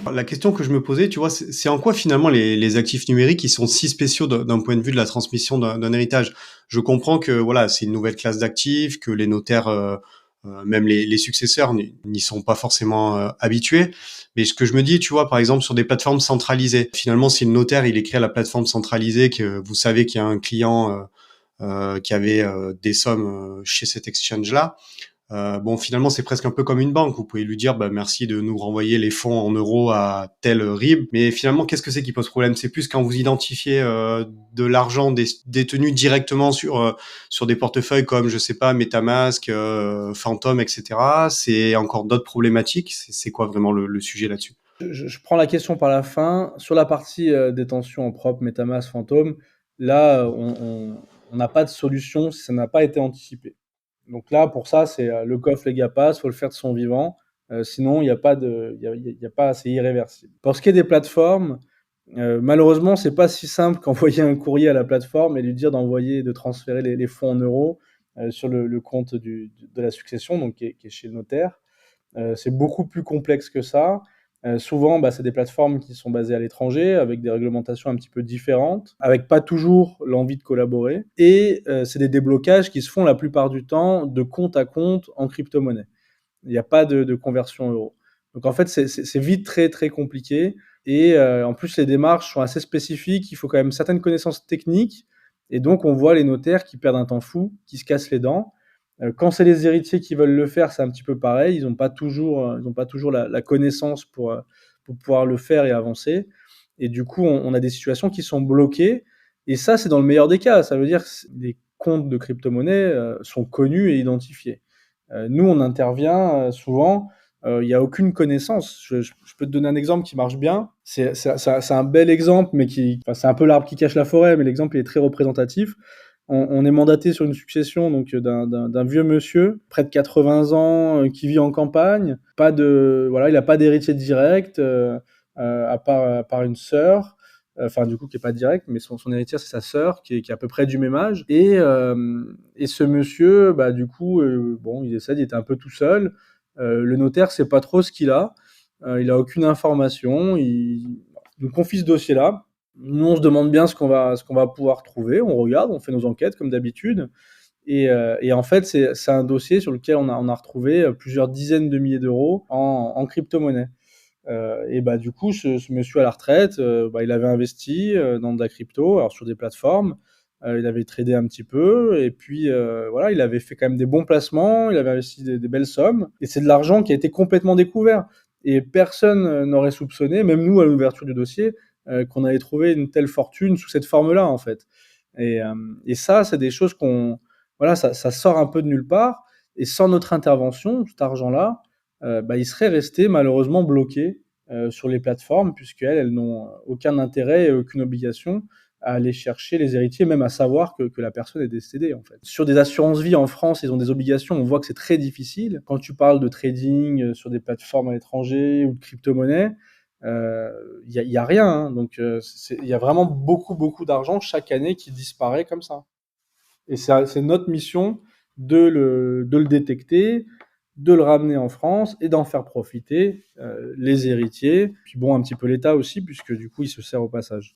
La question que je me posais, tu vois, c'est en quoi finalement les actifs numériques, ils sont si spéciaux d'un point de vue de la transmission d'un héritage. Je comprends que voilà, c'est une nouvelle classe d'actifs, que les notaires, même les successeurs n'y sont pas forcément habitués. Mais ce que je me dis, tu vois, par exemple sur des plateformes centralisées, finalement, si le notaire il écrit à la plateforme centralisée que vous savez qu'il y a un client qui avait des sommes chez cet exchange-là. Bon, finalement, c'est presque un peu comme une banque. Vous pouvez lui dire, bah, merci de nous renvoyer les fonds en euros à tel RIB. Mais finalement, qu'est-ce que c'est qui pose problème? C'est plus quand vous identifiez de l'argent détenu directement sur des portefeuilles comme, je sais pas, MetaMask, Phantom, etc. C'est encore d'autres problématiques. C'est quoi vraiment le sujet là-dessus? Je prends la question par la fin. Sur la partie détention en propre, MetaMask, Phantom, là, on n'a pas de solution si ça n'a pas été anticipé. Donc là, pour ça, c'est le coffre, les GAPAS, faut le faire de son vivant. Sinon, il y a pas de, il y a pas, c'est irréversible. Pour ce qui est des plateformes, malheureusement, c'est pas si simple qu'envoyer un courrier à la plateforme et lui dire d'envoyer, de transférer les fonds en euros sur le compte de la succession, donc qui est chez le notaire. C'est beaucoup plus complexe que ça. Souvent, bah, c'est des plateformes qui sont basées à l'étranger, avec des réglementations un petit peu différentes, avec pas toujours l'envie de collaborer. Et c'est des déblocages qui se font la plupart du temps de compte à compte en crypto-monnaie. Il n'y a pas de conversion euro. Donc en fait, c'est vite très très compliqué. Et en plus, les démarches sont assez spécifiques. Il faut quand même certaines connaissances techniques. Et donc, on voit les notaires qui perdent un temps fou, qui se cassent les dents. Quand c'est les héritiers qui veulent le faire, c'est un petit peu pareil. Ils n'ont pas toujours, la connaissance pour pouvoir le faire et avancer. Et du coup, on a des situations qui sont bloquées. Et ça, c'est dans le meilleur des cas. Ça veut dire que les comptes de crypto-monnaie sont connus et identifiés. Nous, on intervient souvent, il n'y a aucune connaissance. Je peux te donner un exemple qui marche bien. C'est un bel exemple, mais enfin, c'est un peu l'arbre qui cache la forêt, mais l'exemple est très représentatif. On est mandaté sur une succession donc d'un vieux monsieur, près de 80 ans, qui vit en campagne. Voilà, il n'a pas d'héritier direct, à part une sœur. Enfin, du coup, qui est pas direct, mais son héritière, c'est sa sœur, qui est à peu près du même âge. Et ce monsieur, bah, du coup, bon, il décède, il était un peu tout seul. Le notaire sait pas trop ce qu'il a. Il a aucune information. Il nous confie ce dossier-là. Nous, on se demande bien ce qu'on va pouvoir trouver. On regarde, on fait nos enquêtes comme d'habitude. Et en fait, c'est un dossier sur lequel on a retrouvé plusieurs dizaines de milliers d'euros en crypto-monnaie. Et bah, du coup, ce monsieur à la retraite, bah, il avait investi dans de la crypto, alors sur des plateformes. Il avait tradé un petit peu, et puis voilà, il avait fait quand même des bons placements, il avait investi des belles sommes, et c'est de l'argent qui a été complètement découvert. Et personne n'aurait soupçonné, même nous à l'ouverture du dossier, qu'on allait trouver une telle fortune sous cette forme-là, en fait. Et ça, c'est des choses voilà, ça sort un peu de nulle part, et sans notre intervention, cet argent-là, bah, il serait resté malheureusement bloqué sur les plateformes, puisqu'elles, elles n'ont aucun intérêt et aucune obligation à aller chercher les héritiers, même à savoir que la personne est décédée, en fait. Sur des assurances vie en France, ils ont des obligations, on voit que c'est très difficile. Quand tu parles de trading sur des plateformes à l'étranger ou de crypto-monnaie, y a rien, hein. Donc il y a vraiment beaucoup, beaucoup d'argent chaque année qui disparaît comme ça. Et c'est notre mission de le détecter, de le ramener en France et d'en faire profiter les héritiers, puis bon, un petit peu l'État aussi, puisque du coup, il se sert au passage.